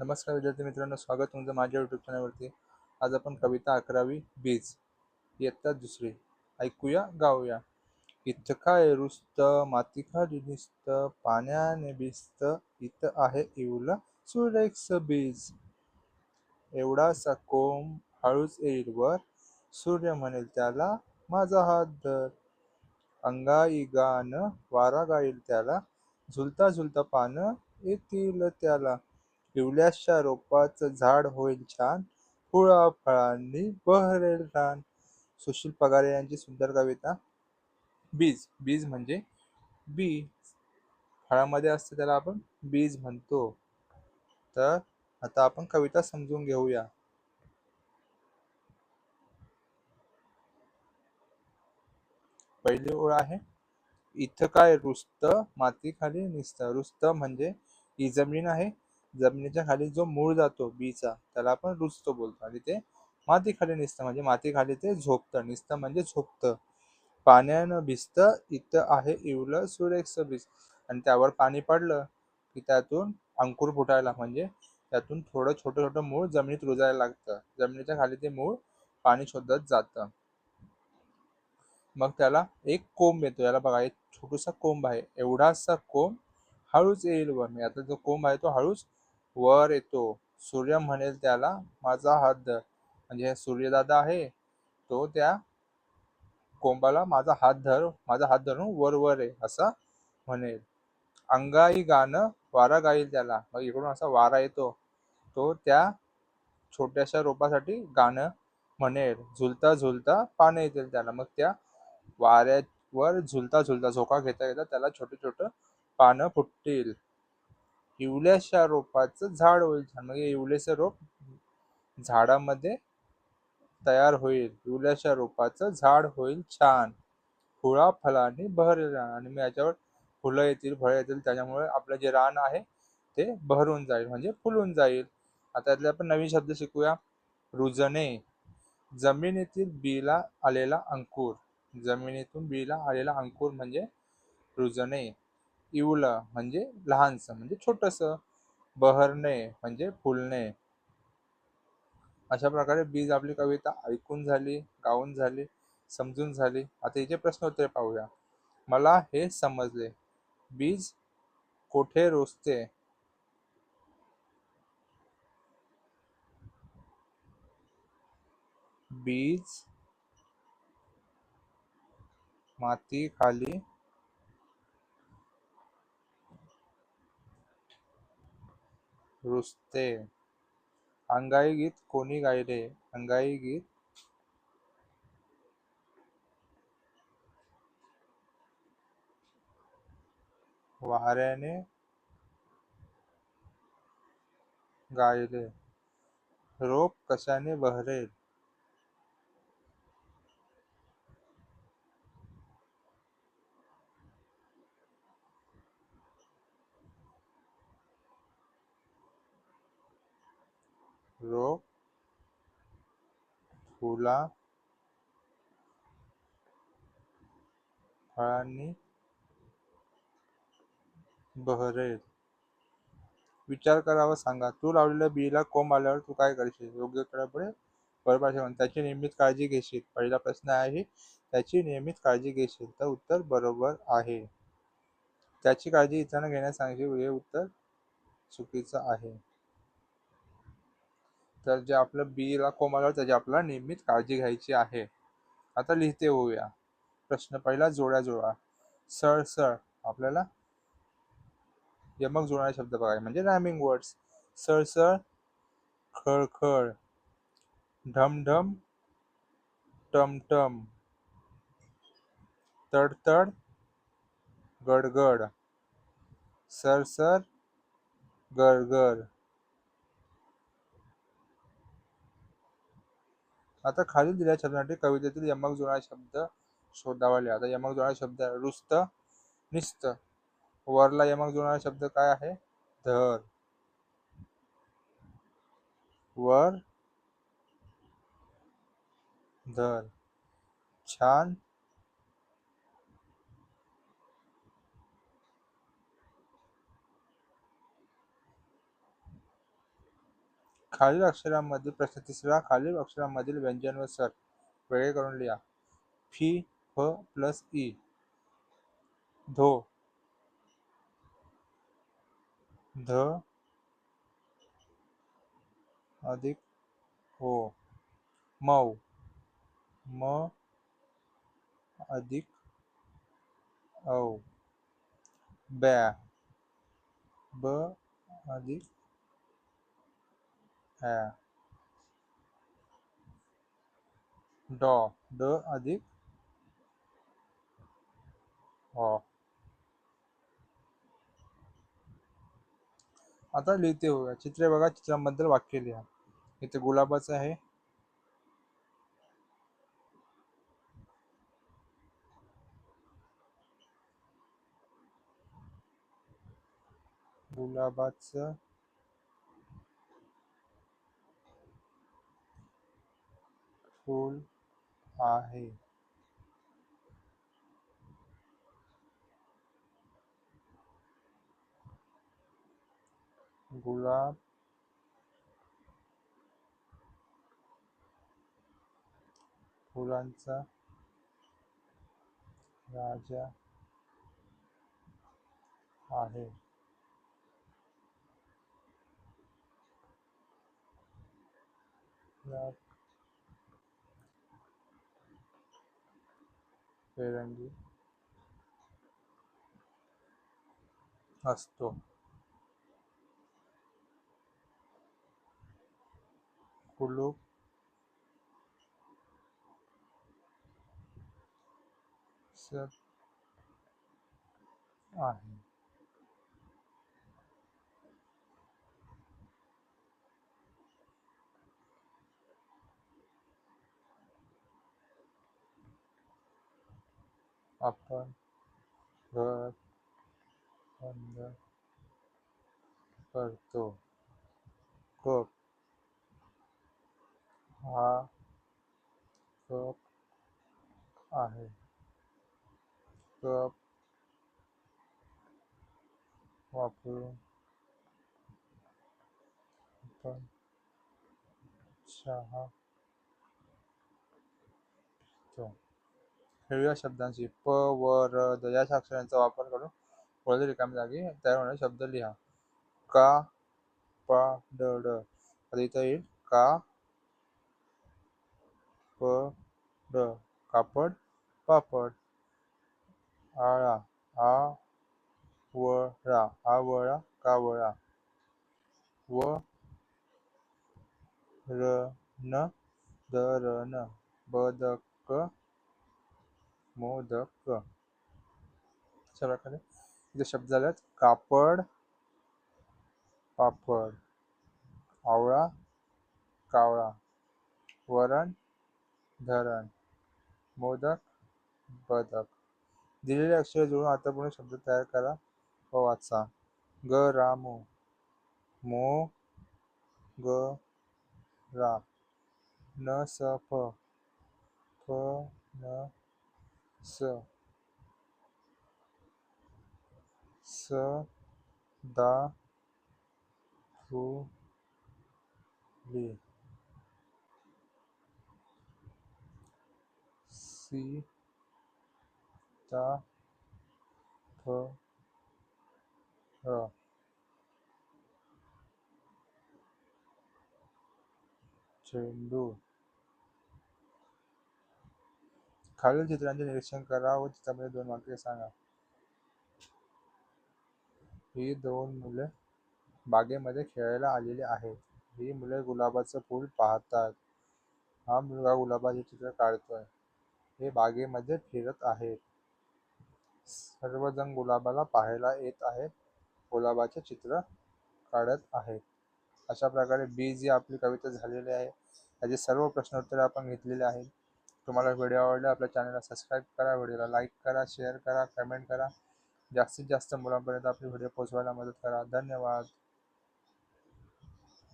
नमस्कार विद्यार्थी मित्रांनो, स्वागत तुमचं माझ्या युट्यूब चॅनलवरती. आज आपण कविता 11वी बीज इयत्ता दुसरी ऐकूया, गाऊया. इथं काय रुस्त, माती खाली निस्त, पाण्याने भिजत, इथं आहे इवलं सुरेख बीज. एवढासा कोंब हळूच येईल वर, सूर्य म्हणेल त्याला माझा हात धर. अंगाई गाणं वारा गाईल त्याला, झुलता झुलता पानं येतील त्याला. इवल्याशा रोपाचं झाड होईल छान, फुळा फळांनी बहरेल रान. सुशील पगारे यांची सुंदर कविता. बीज बीज म्हणजे बी. फळामध्ये असते त्याला आपण बीज म्हणतो. तर आता आपण कविता समजून घेऊया. पहिली ओळ आहे, इथं काय रुस्त, माती खाली निसत. रुस्त म्हणजे ही जमीन आहे, जमिनीच्या खाली जो मूळ जातो बीचा त्याला आपण रुस्त बोलतो. आणि ते माती खाली निसतं म्हणजे माती खाली ते झोपतं. निसतं म्हणजे झोपतं. पाण्यानं भिजतं, इथं आहे इवलं सुरेख बीज. आणि त्यावर पाणी पडलं की त्यातून अंकुर फुटायला म्हणजे त्यातून थोडं छोटं छोटं मूळ जमिनीत रुजायला लागतं. जमिनीच्या खाली ते मूळ पाणी शोधत जातं. मग त्याला एक कोंब येतो. याला बघा, एक छोटूसा कोंब आहे. एवढासा कोंब हळूच येईल वर. म्हणजे आता जो कोंब आहे तो हळूच वर येतो. सूर्य म्हणेल त्याला माझा हात धर. म्हणजे सूर्यदादा आहे, तो त्या कोंबाला माझा हात धरून वर वर आहे असं म्हणेल. अंगाई गाणं वारा गाईल त्याला. मग इकडून असा वारा येतो, तो त्या छोट्याशा रोपासाठी गाणं म्हणेल. झुलता झुलता पानं येतील त्याला. मग त्या वाऱ्यावर झुलता झुलता झोका घेता घेता त्याला छोटे छोटे पानं फुटतील. इवल्याशा रोपाचं झाड होईल छान. म्हणजे इवलेचं रोप झाडामध्ये तयार होईल. इवल्याशा रोपाचं झाड होईल छान, फुळा फळांनी बहरेल रान. आणि मग याच्यावर फुलं येतील, फळं येतील. त्याच्यामुळे आपलं जे रान आहे ते बहरून जाईल म्हणजे फुलून जाईल. आता यातले आपण नवीन शब्द शिकूया. रुजणे, जमिनीतील बीला आलेला अंकुर. जमिनीतून बीला आलेला अंकुर म्हणजे रुजणे. इवलं म्हणजे लहानसं म्हणजे छोटंसं. बहरणे म्हणजे फुलणे. अशा प्रकारे बीज आपली कविता ऐकून झाली, गाऊन झाली, समजून झाली. आता हिचे प्रश्न उत्तरे पाहूया. मला हे समजले, बीज कोठे रुजते? बीज माती खाली रुजते. अंगाई गीत कोणी गायले? अंगाई गीत वाऱ्याने गायले. रोप कशाने बहरेल? रोप फुला फळांनी बहरेल. विचार करावा सांगा. तू लावलेल्या बीला कोंब आल्यावर तू काय करशील? योग्य उत्तरापुढे बरोबर असेल. त्याची नियमित काळजी घेशील. पहिला प्रश्न आहे, त्याची नियमित काळजी घेशील. तर उत्तर बरोबर आहे. त्याची काळजी इतरांना घेण्यास सांगशील. हे उत्तर चुकीचं आहे. तर जे आपलं बीला कोंब आल्यावर त्याची आपल्याला नियमित काळजी घ्यायची आहे. आता लिहिते होऊया. प्रश्न पहिला, जोड्या जोडा. सळसळ, आपल्याला यमक जुळणारे शब्द बघाय म्हणजे रायमिंग वर्ड्स. सळसळ, खळखळ, ढमढम, टमटम, तडतड, गडगड, सरसर, गरगर. आता खाली दिलेल्या शब्दांसाठी कवितेतील यमक जुळणारे शब्द शोधावा लिहा. आता यमक जुळणारे शब्द रुस्त, निस्त. वरला यमक जुळणारा शब्द काय आहे? धर. वर धर. छान, खालील अक्षरांमधील प्रश्न तिसरा, खालील अक्षरांमधील व्यंजन व स्वर वेगळे करून लिहा. फी, फ प्लस ई. धो, ध अधिक हो. मऊ, म अधिक औ. ब्या, ब अधिक ह्या. डॉ, ड अधिक हो. आता लिहिते होऊया. चित्रे बघा, चित्रांबद्दल वाक्य लिहा. इथे गुलाबाचं आहे. गुलाबाचं फूल आहे. गुलाब फुलांचा राजा आहे. गुलाब बेरंगी असतो. कुलूप आहे. आपण घर बंद करतो. कप, हा कप आहे. कप वापरून आपण चहा पितो. खेळूया शब्दांची. प, व, र, द या अक्षरांचा वापर करून वरती रिकाम्या जागी तयार होणारे शब्द लिहा. का, पा, ड, ड. आता इथं येईल का, प, ड. कापड, पापड. आळा, आ, वळा, आवळा, कावळा. व, रण, धरण, बदक, मोदक. अशा प्रकारे इथे शब्द झालेत. कापड, पापड. आवळा, कावळा. वरण, धरण. मोदक, बदक. दिलेले अक्षर जोडून अर्थपूर्ण शब्द तयार करा व वाचा. ग, रा, मो. मो, ग, रा. न, स, फ. फ, न, स. स, दा, फुली. सी, ता, फ, र. चेंडू. खालील चित्रांचे निरीक्षण करा व चित्रामध्ये 2 वाक्य सांगा. ही 2 मुले बागेमध्ये खेळायला आलेली आहेत. ही मुले गुलाबाचं फूल पाहतात. हा मुलगा गुलाबाचे चित्र काढतोय. हे बागेमध्ये फिरत आहेत. सर्वजण गुलाबाला पाहायला येत आहेत. गुलाबाचे चित्र काढत आहेत. अशा प्रकारे बी जी आपली कविता झालेली आहे. त्याचे सर्व प्रश्न उत्तरे आपण घेतलेले आहेत. तुम्हाला व्हिडिओ आवडला आपल्या चॅनलला सबस्क्राईब करा, व्हिडिओला लाईक करा, शेअर करा, कमेंट करा. जास्तीत जास्त मुलांपर्यंत आपली व्हिडिओ पोहोचवायला मदत करा. धन्यवाद.